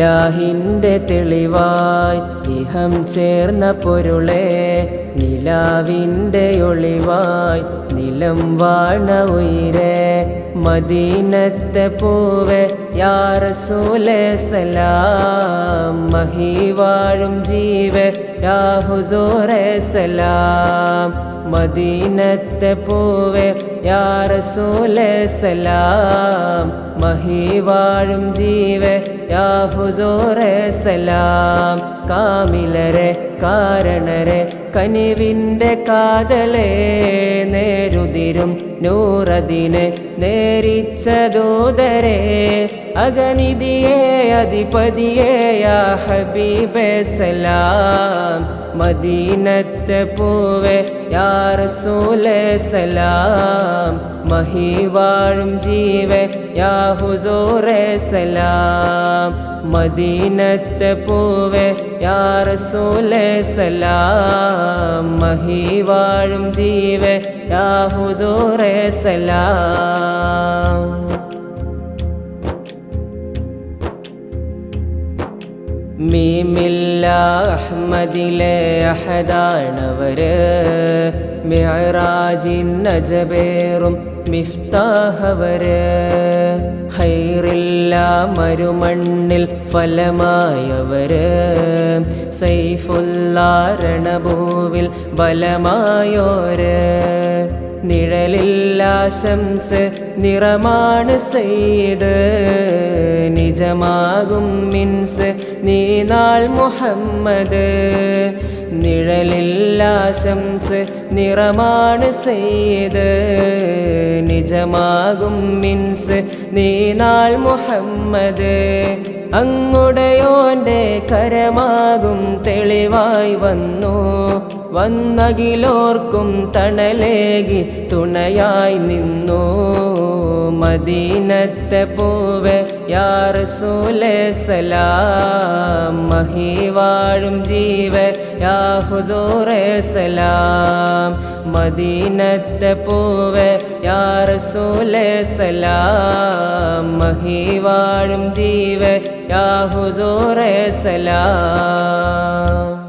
ഇലാഹിൻ്റെ തെളിവായി ഇഹം ചേർന്ന പൊരുളെ നിലാവിൻ്റെ ഒളിവായി നിലം വാണ ഉയിരെ മദീനത്തെ പൂവേ യാ റസൂലേ സലാം മഹിവാഴും ജീവേ യാ ഹുസൂറേ സലാം മദീനത്തെ പൂവേ യാ റസൂലേ സലാം മഹിവാഴും ജീവേ യാ ഹുസൂറേ സലാം കാമിലരെ കാരണരെ കനിവിൻ്റെ കാതലേ നേരുതിരും നൂറതിനെ നേരിച്ച ദൂതരെ അഗനിധിയേ അധിപതിയേ യാ ഹബീബേ സലാം മദീനത്തെ പൂവേ യാ റസൂലേ സലാം മഹിവാഴും ജീവേ യാ ഹുസൂറേ സലാം മദീനത്തെ പൂവേ യാ റസൂലേ സലാം മഹിവാഴും ജീവേ യാ ഹുസൂറേ സലാം മീമില്ല അഹ്മദിലെ അഹദാണവര് മിഅ്റാജിൻ നജബേറും മിഫ്താഹവര് ഖൈറില്ല മരുമണ്ണിൽ ഫലമായവര് സൈഫുല്ലാ രണഭൂവിൽ ബലമായോര് നിഴലില്ല ശംസ് നിറമാണ് സയ്യിദ് നിജമാകും മിൻസ് നീനാൾ മുഹമ്മദ് നിഴലില്ല ശംസ് നിറമാണ് സയ്യിദ് നിജമാകും മിൻസ് നീനാൾ മുഹമ്മദ് അങ്ങുടയോൻ്റെ കരമാകും തെളിവായി വന്നു വന്നകിലോർക്കും തണലേകി തുണയായി നിന്നു മദീനത്തെ പൂവേ യാ റസൂലേ സലാം മഹിവാഴും ജീവേ യാ ഹുസൂറേ സലാം മദീനത്തെ പൂവേ യാ റസൂലേ സലാം മഹിവാഴും ജീവേ യാ ഹുസൂറേ സലാം